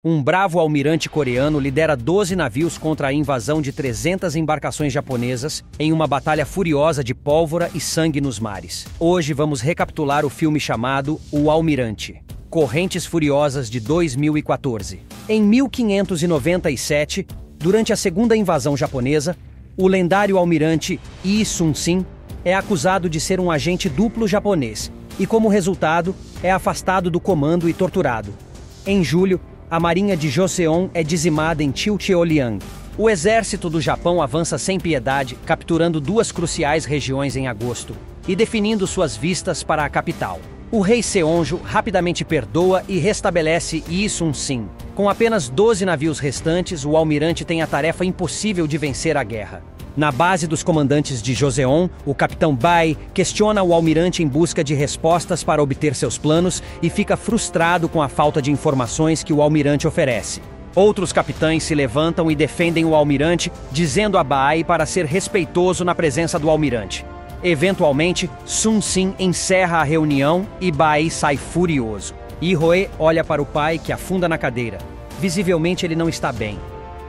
Um bravo almirante coreano lidera 12 navios contra a invasão de 300 embarcações japonesas em uma batalha furiosa de pólvora e sangue nos mares. Hoje vamos recapitular o filme chamado O Almirante. Correntes Furiosas de 2014. Em 1597, durante a segunda invasão japonesa, o lendário almirante Lee Sun-sin é acusado de ser um agente duplo japonês e, como resultado, é afastado do comando e torturado. Em julho, a marinha de Joseon é dizimada em Chilcheoliang. O exército do Japão avança sem piedade, capturando duas cruciais regiões em agosto e definindo suas vistas para a capital. O rei Seonjo rapidamente perdoa e restabelece Lee Sun-sin. Com apenas 12 navios restantes, o almirante tem a tarefa impossível de vencer a guerra. Na base dos comandantes de Joseon, o capitão Bai questiona o almirante em busca de respostas para obter seus planos e fica frustrado com a falta de informações que o almirante oferece. Outros capitães se levantam e defendem o almirante, dizendo a Bai para ser respeitoso na presença do almirante. Eventualmente, Sun-sin encerra a reunião e Bai sai furioso. Ihoe olha para o pai, que afunda na cadeira. Visivelmente ele não está bem.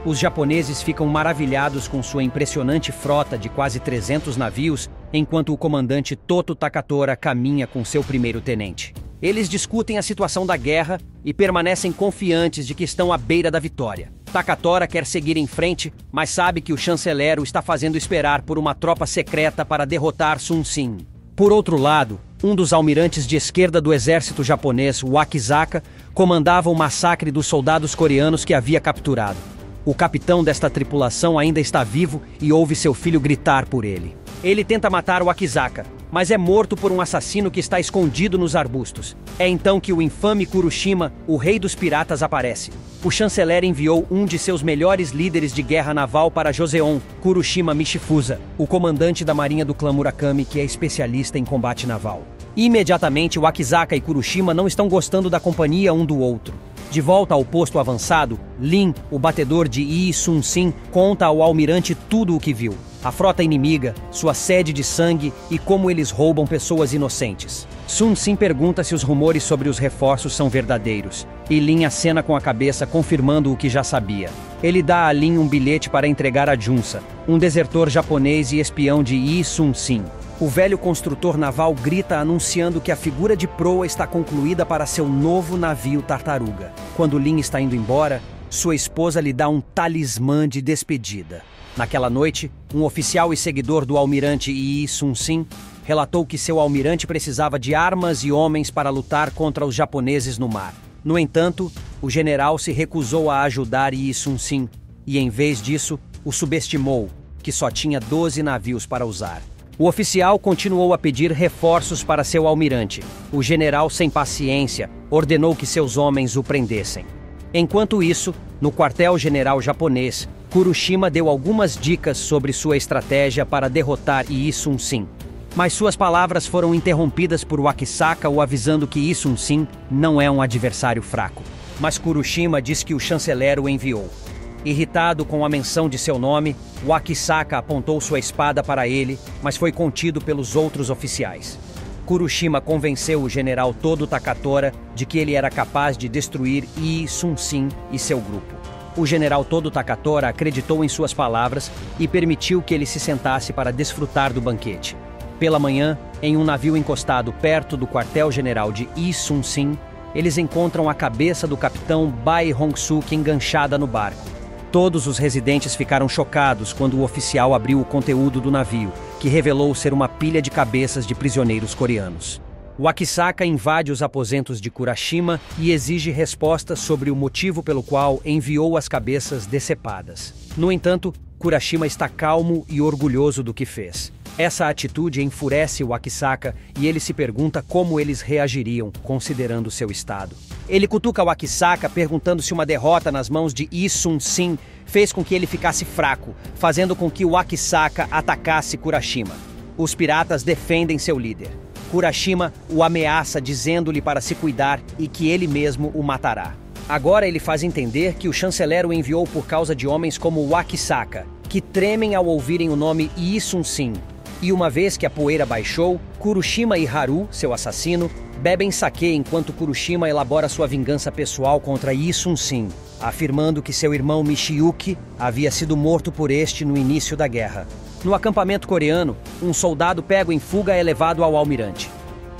Os japoneses ficam maravilhados com sua impressionante frota de quase 300 navios, enquanto o comandante Toto Takatora caminha com seu primeiro tenente. Eles discutem a situação da guerra e permanecem confiantes de que estão à beira da vitória. Takatora quer seguir em frente, mas sabe que o chanceler o está fazendo esperar por uma tropa secreta para derrotar Sun-sin. Por outro lado, um dos almirantes de esquerda do exército japonês, Wakizaka, comandava o massacre dos soldados coreanos que havia capturado. O capitão desta tripulação ainda está vivo e ouve seu filho gritar por ele. Ele tenta matar o Wakizaka, mas é morto por um assassino que está escondido nos arbustos. É então que o infame Kuroshima, o rei dos piratas, aparece. O chanceler enviou um de seus melhores líderes de guerra naval para Joseon, Kuroshima Michifusa, o comandante da marinha do clã Murakami, que é especialista em combate naval. Imediatamente, Wakizaka e Kuroshima não estão gostando da companhia um do outro. De volta ao posto avançado, Lin, o batedor de Lee Sun-sin, conta ao almirante tudo o que viu. A frota inimiga, sua sede de sangue e como eles roubam pessoas inocentes. Sun-sin pergunta se os rumores sobre os reforços são verdadeiros, e Lin acena com a cabeça, confirmando o que já sabia. Ele dá a Lin um bilhete para entregar a Junsa, um desertor japonês e espião de Lee Sun-sin. O velho construtor naval grita anunciando que a figura de proa está concluída para seu novo navio Tartaruga. Quando Lin está indo embora, sua esposa lhe dá um talismã de despedida. Naquela noite, um oficial e seguidor do almirante Lee Sun-sin relatou que seu almirante precisava de armas e homens para lutar contra os japoneses no mar. No entanto, o general se recusou a ajudar Lee Sun-sin e, em vez disso, o subestimou, que só tinha 12 navios para usar. O oficial continuou a pedir reforços para seu almirante. O general, sem paciência, ordenou que seus homens o prendessem. Enquanto isso, no quartel-general japonês, Kuroshima deu algumas dicas sobre sua estratégia para derrotar Lee Sun-sin. Mas suas palavras foram interrompidas por Wakizaka, o avisando que Lee Sun-sin não é um adversário fraco. Mas Kuroshima diz que o chanceler o enviou. Irritado com a menção de seu nome, Wakizaka apontou sua espada para ele, mas foi contido pelos outros oficiais. Kuroshima convenceu o general Todo Takatora de que ele era capaz de destruir Lee Sun-sin e seu grupo. O general Todo Takatora acreditou em suas palavras e permitiu que ele se sentasse para desfrutar do banquete. Pela manhã, em um navio encostado perto do quartel-general de Lee Sun-sin, eles encontram a cabeça do capitão Bai Hong-suk enganchada no barco. Todos os residentes ficaram chocados quando o oficial abriu o conteúdo do navio, que revelou ser uma pilha de cabeças de prisioneiros coreanos. Wakizaka invade os aposentos de Kuroshima e exige respostas sobre o motivo pelo qual enviou as cabeças decepadas. No entanto, Kuroshima está calmo e orgulhoso do que fez. Essa atitude enfurece Wakizaka e ele se pergunta como eles reagiriam, considerando seu estado. Ele cutuca Wakizaka perguntando se uma derrota nas mãos de Lee Sun-sin fez com que ele ficasse fraco, fazendo com que Wakizaka atacasse Kuroshima. Os piratas defendem seu líder. Kuroshima o ameaça dizendo-lhe para se cuidar e que ele mesmo o matará. Agora ele faz entender que o chanceler o enviou por causa de homens como Wakizaka, que tremem ao ouvirem o nome Lee Sun-sin. E uma vez que a poeira baixou, Kuroshima e Haru, seu assassino, bebem saquê enquanto Kuroshima elabora sua vingança pessoal contra Yi Sun-sin, afirmando que seu irmão Michiyuki havia sido morto por este no início da guerra. No acampamento coreano, um soldado pego em fuga é levado ao almirante.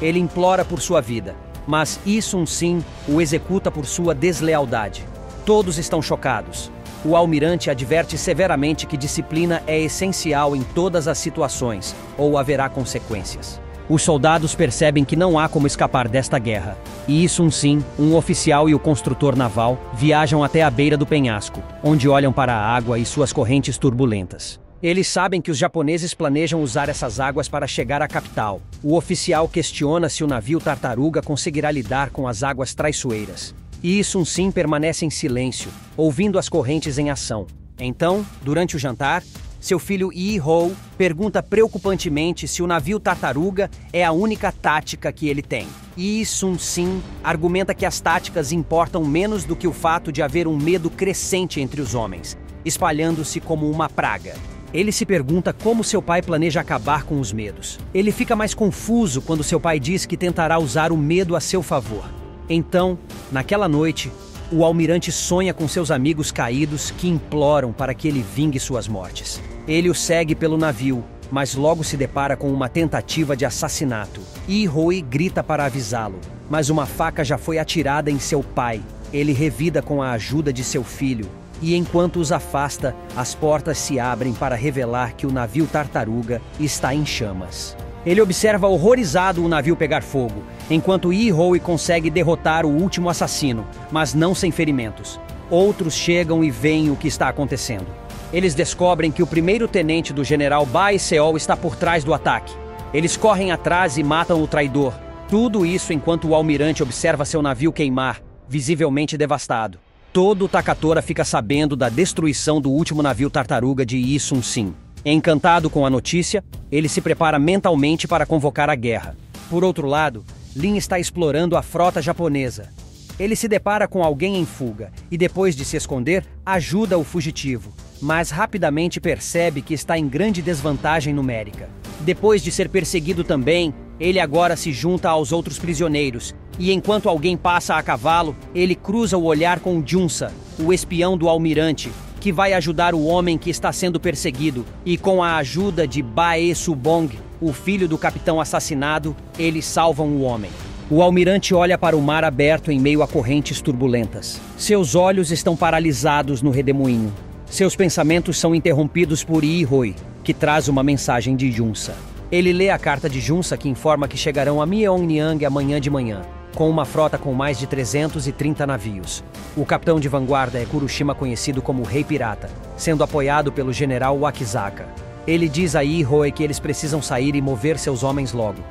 Ele implora por sua vida, mas Yi Sun-sin o executa por sua deslealdade. Todos estão chocados. O almirante adverte severamente que disciplina é essencial em todas as situações, ou haverá consequências. Os soldados percebem que não há como escapar desta guerra. E Yi Sun-sin, um oficial e o construtor naval, viajam até a beira do penhasco, onde olham para a água e suas correntes turbulentas. Eles sabem que os japoneses planejam usar essas águas para chegar à capital. O oficial questiona se o navio Tartaruga conseguirá lidar com as águas traiçoeiras. E Yi Sun-sin permanece em silêncio, ouvindo as correntes em ação. Então, durante o jantar, seu filho Yi-ho pergunta preocupantemente se o navio Tartaruga é a única tática que ele tem. Yi Sun-sin argumenta que as táticas importam menos do que o fato de haver um medo crescente entre os homens, espalhando-se como uma praga. Ele se pergunta como seu pai planeja acabar com os medos. Ele fica mais confuso quando seu pai diz que tentará usar o medo a seu favor. Então, naquela noite, o almirante sonha com seus amigos caídos que imploram para que ele vingue suas mortes. Ele o segue pelo navio, mas logo se depara com uma tentativa de assassinato. Yi-hoi grita para avisá-lo, mas uma faca já foi atirada em seu pai. Ele revida com a ajuda de seu filho, e enquanto os afasta, as portas se abrem para revelar que o navio Tartaruga está em chamas. Ele observa horrorizado o navio pegar fogo, enquanto Yi-hoi consegue derrotar o último assassino, mas não sem ferimentos. Outros chegam e veem o que está acontecendo. Eles descobrem que o primeiro-tenente do general Bae Seol está por trás do ataque. Eles correm atrás e matam o traidor. Tudo isso enquanto o almirante observa seu navio queimar, visivelmente devastado. Todo o Takatora fica sabendo da destruição do último navio Tartaruga de Yi Sun-sin. Encantado com a notícia, ele se prepara mentalmente para convocar a guerra. Por outro lado, Lin está explorando a frota japonesa. Ele se depara com alguém em fuga e, depois de se esconder, ajuda o fugitivo, mas rapidamente percebe que está em grande desvantagem numérica. Depois de ser perseguido também, ele agora se junta aos outros prisioneiros, e enquanto alguém passa a cavalo, ele cruza o olhar com Junsa, o espião do almirante, que vai ajudar o homem que está sendo perseguido, e com a ajuda de Bae Subong, o filho do capitão assassinado, eles salvam o homem. O almirante olha para o mar aberto em meio a correntes turbulentas. Seus olhos estão paralisados no redemoinho. Seus pensamentos são interrompidos por Yi-hoi, que traz uma mensagem de Junsa. Ele lê a carta de Junsa que informa que chegarão a Myeongnyang amanhã de manhã, com uma frota com mais de 330 navios. O capitão de vanguarda é Kuroshima, conhecido como Rei Pirata, sendo apoiado pelo general Wakizaka. Ele diz a Yi-hoi que eles precisam sair e mover seus homens logo.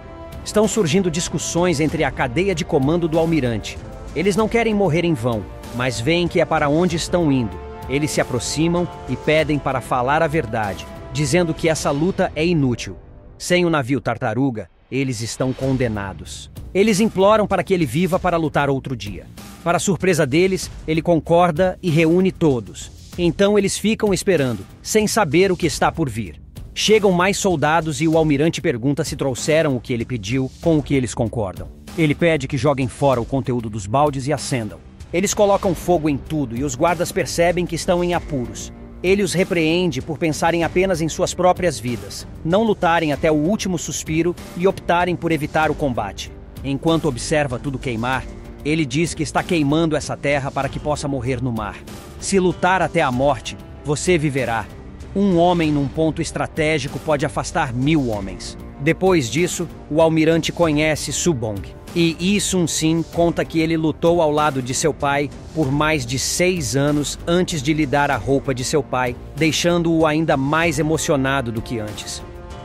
Estão surgindo discussões entre a cadeia de comando do almirante. Eles não querem morrer em vão, mas veem que é para onde estão indo. Eles se aproximam e pedem para falar a verdade, dizendo que essa luta é inútil. Sem o navio Tartaruga, eles estão condenados. Eles imploram para que ele viva para lutar outro dia. Para surpresa deles, ele concorda e reúne todos. Então eles ficam esperando, sem saber o que está por vir. Chegam mais soldados e o almirante pergunta se trouxeram o que ele pediu, com o que eles concordam. Ele pede que joguem fora o conteúdo dos baldes e acendam. Eles colocam fogo em tudo e os guardas percebem que estão em apuros. Ele os repreende por pensarem apenas em suas próprias vidas, não lutarem até o último suspiro e optarem por evitar o combate. Enquanto observa tudo queimar, ele diz que está queimando essa terra para que possa morrer no mar. Se lutar até a morte, você viverá. Um homem num ponto estratégico pode afastar 1000 homens. Depois disso, o almirante conhece Subong. E Yi Sun-sin conta que ele lutou ao lado de seu pai por mais de 6 anos antes de lhe dar a roupa de seu pai, deixando-o ainda mais emocionado do que antes.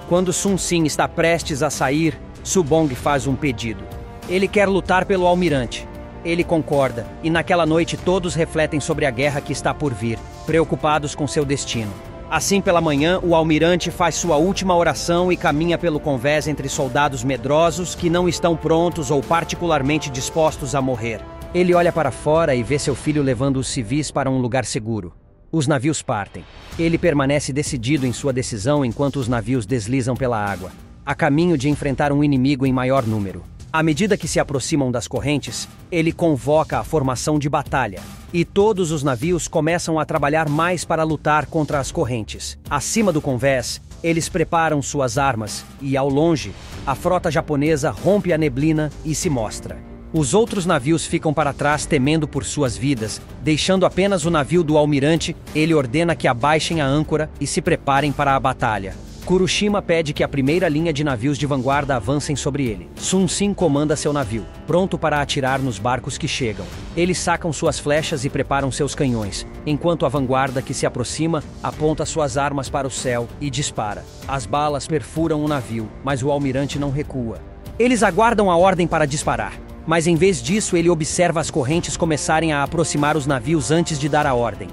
Quando Sun-sin está prestes a sair, Subong faz um pedido. Ele quer lutar pelo almirante. Ele concorda, e naquela noite todos refletem sobre a guerra que está por vir, preocupados com seu destino. Assim, pela manhã, o almirante faz sua última oração e caminha pelo convés entre soldados medrosos que não estão prontos ou particularmente dispostos a morrer. Ele olha para fora e vê seu filho levando os civis para um lugar seguro. Os navios partem. Ele permanece decidido em sua decisão enquanto os navios deslizam pela água, a caminho de enfrentar um inimigo em maior número. À medida que se aproximam das correntes, ele convoca a formação de batalha. E todos os navios começam a trabalhar mais para lutar contra as correntes. Acima do convés, eles preparam suas armas e, ao longe, a frota japonesa rompe a neblina e se mostra. Os outros navios ficam para trás temendo por suas vidas, deixando apenas o navio do almirante. Ele ordena que abaixem a âncora e se preparem para a batalha. Kuroshima pede que a primeira linha de navios de vanguarda avancem sobre ele. Sun Sin comanda seu navio, pronto para atirar nos barcos que chegam. Eles sacam suas flechas e preparam seus canhões, enquanto a vanguarda que se aproxima aponta suas armas para o céu e dispara. As balas perfuram o navio, mas o almirante não recua. Eles aguardam a ordem para disparar, mas em vez disso ele observa as correntes começarem a aproximar os navios antes de dar a ordem.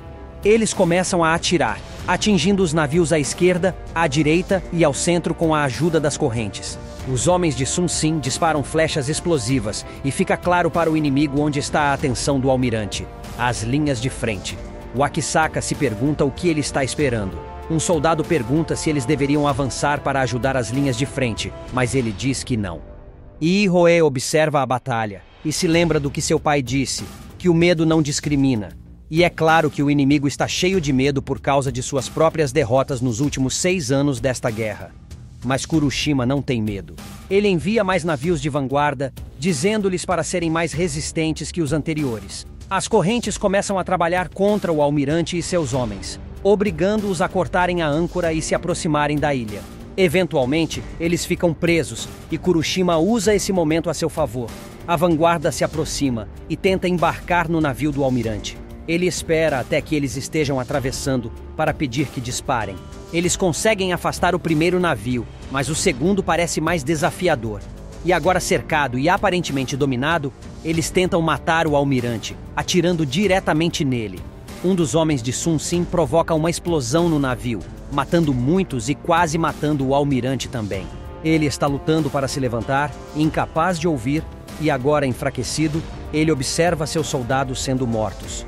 Eles começam a atirar, atingindo os navios à esquerda, à direita e ao centro com a ajuda das correntes. Os homens de Sun Sin disparam flechas explosivas e fica claro para o inimigo onde está a atenção do almirante: as linhas de frente. O Akisaka se pergunta o que ele está esperando. Um soldado pergunta se eles deveriam avançar para ajudar as linhas de frente, mas ele diz que não. Ihoe observa a batalha e se lembra do que seu pai disse, que o medo não discrimina. E é claro que o inimigo está cheio de medo por causa de suas próprias derrotas nos últimos 6 anos desta guerra. Mas Kuroshima não tem medo. Ele envia mais navios de vanguarda, dizendo-lhes para serem mais resistentes que os anteriores. As correntes começam a trabalhar contra o almirante e seus homens, obrigando-os a cortarem a âncora e se aproximarem da ilha. Eventualmente, eles ficam presos e Kuroshima usa esse momento a seu favor. A vanguarda se aproxima e tenta embarcar no navio do almirante. Ele espera até que eles estejam atravessando para pedir que disparem. Eles conseguem afastar o primeiro navio, mas o segundo parece mais desafiador. E agora cercado e aparentemente dominado, eles tentam matar o almirante, atirando diretamente nele. Um dos homens de Sun Sin provoca uma explosão no navio, matando muitos e quase matando o almirante também. Ele está lutando para se levantar, incapaz de ouvir, e agora enfraquecido, ele observa seus soldados sendo mortos.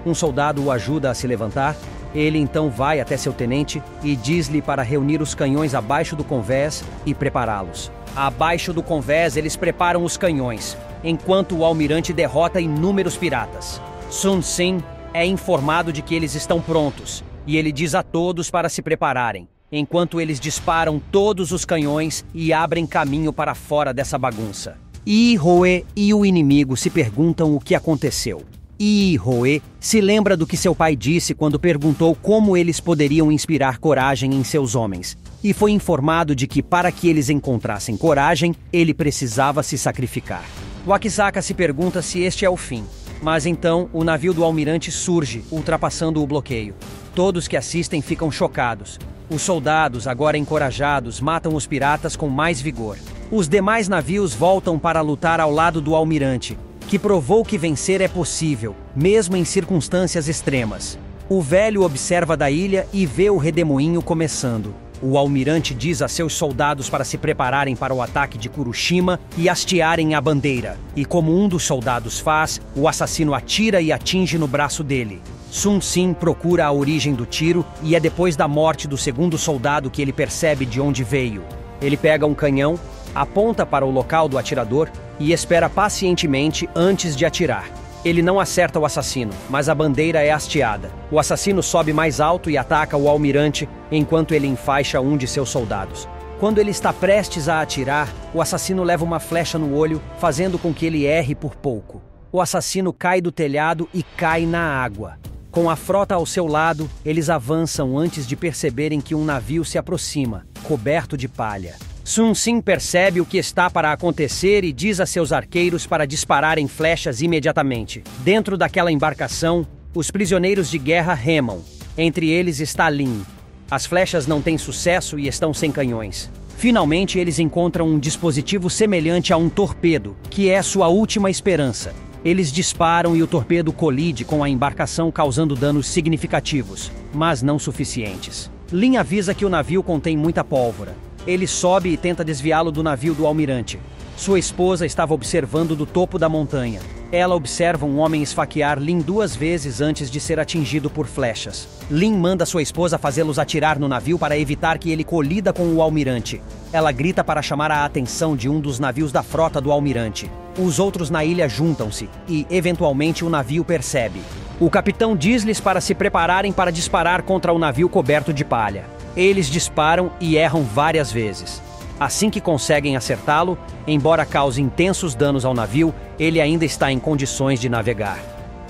Um soldado o ajuda a se levantar. Ele então vai até seu tenente e diz-lhe para reunir os canhões abaixo do convés e prepará-los. Abaixo do convés eles preparam os canhões, enquanto o almirante derrota inúmeros piratas. Sun Sin é informado de que eles estão prontos, e ele diz a todos para se prepararem, enquanto eles disparam todos os canhões e abrem caminho para fora dessa bagunça. Ihoe e o inimigo se perguntam o que aconteceu. Ihoe se lembra do que seu pai disse quando perguntou como eles poderiam inspirar coragem em seus homens, e foi informado de que para que eles encontrassem coragem, ele precisava se sacrificar. O Akisaka se pergunta se este é o fim, mas então o navio do almirante surge, ultrapassando o bloqueio. Todos que assistem ficam chocados. Os soldados, agora encorajados, matam os piratas com mais vigor. Os demais navios voltam para lutar ao lado do almirante, que provou que vencer é possível, mesmo em circunstâncias extremas. O velho observa da ilha e vê o redemoinho começando. O almirante diz a seus soldados para se prepararem para o ataque de Kuroshima e hastearem a bandeira. E como um dos soldados faz, o assassino atira e atinge no braço dele. Sun Sin procura a origem do tiro e é depois da morte do segundo soldado que ele percebe de onde veio. Ele pega um canhão, aponta para o local do atirador e espera pacientemente antes de atirar. Ele não acerta o assassino, mas a bandeira é hasteada. O assassino sobe mais alto e ataca o almirante, enquanto ele enfaixa um de seus soldados. Quando ele está prestes a atirar, o assassino leva uma flecha no olho, fazendo com que ele erre por pouco. O assassino cai do telhado e cai na água. Com a frota ao seu lado, eles avançam antes de perceberem que um navio se aproxima, coberto de palha. Sun Sin percebe o que está para acontecer e diz a seus arqueiros para dispararem flechas imediatamente. Dentro daquela embarcação, os prisioneiros de guerra remam. Entre eles está Lin. As flechas não têm sucesso e estão sem canhões. Finalmente, eles encontram um dispositivo semelhante a um torpedo, que é sua última esperança. Eles disparam e o torpedo colide com a embarcação, causando danos significativos, mas não suficientes. Lin avisa que o navio contém muita pólvora. Ele sobe e tenta desviá-lo do navio do almirante. Sua esposa estava observando do topo da montanha. Ela observa um homem esfaquear Lin 2 vezes antes de ser atingido por flechas. Lin manda sua esposa fazê-los atirar no navio para evitar que ele colida com o almirante. Ela grita para chamar a atenção de um dos navios da frota do almirante. Os outros na ilha juntam-se e, eventualmente, o navio percebe. O capitão diz-lhes para se prepararem para disparar contra o navio coberto de palha. Eles disparam e erram várias vezes. Assim que conseguem acertá-lo, embora cause intensos danos ao navio, ele ainda está em condições de navegar.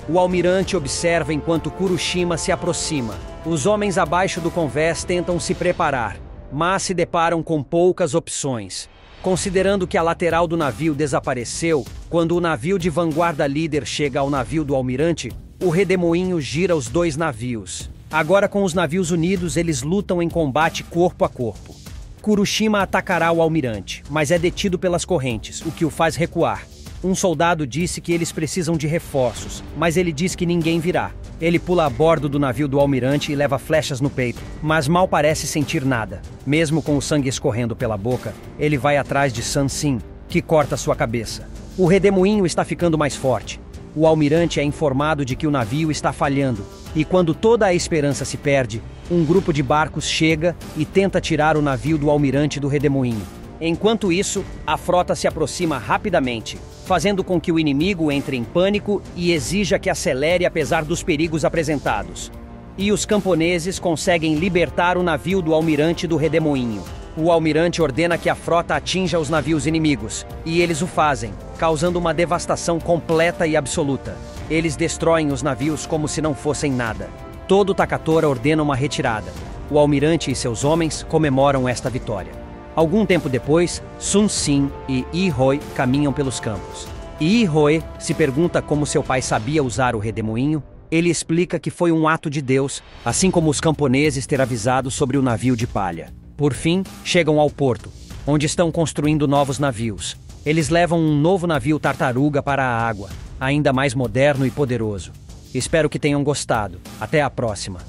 O almirante observa enquanto Kurushima se aproxima. Os homens abaixo do convés tentam se preparar, mas se deparam com poucas opções. Considerando que a lateral do navio desapareceu, quando o navio de vanguarda líder chega ao navio do almirante, o redemoinho gira os 2 navios. Agora, com os navios unidos, eles lutam em combate corpo a corpo. Kurushima atacará o almirante, mas é detido pelas correntes, o que o faz recuar. Um soldado disse que eles precisam de reforços, mas ele diz que ninguém virá. Ele pula a bordo do navio do almirante e leva flechas no peito, mas mal parece sentir nada. Mesmo com o sangue escorrendo pela boca, ele vai atrás de Sansin, que corta sua cabeça. O redemoinho está ficando mais forte. O almirante é informado de que o navio está falhando, e quando toda a esperança se perde, um grupo de barcos chega e tenta tirar o navio do almirante do redemoinho. Enquanto isso, a frota se aproxima rapidamente, fazendo com que o inimigo entre em pânico e exija que acelere apesar dos perigos apresentados. E os camponeses conseguem libertar o navio do almirante do redemoinho. O almirante ordena que a frota atinja os navios inimigos, e eles o fazem, causando uma devastação completa e absoluta. Eles destroem os navios como se não fossem nada. Todo Takatora ordena uma retirada. O almirante e seus homens comemoram esta vitória. Algum tempo depois, Sun Sin e Ihoi caminham pelos campos. Ihoi se pergunta como seu pai sabia usar o redemoinho. Ele explica que foi um ato de Deus, assim como os camponeses ter avisado sobre o navio de palha. Por fim, chegam ao porto, onde estão construindo novos navios. Eles levam um novo navio tartaruga para a água, ainda mais moderno e poderoso. Espero que tenham gostado. Até a próxima.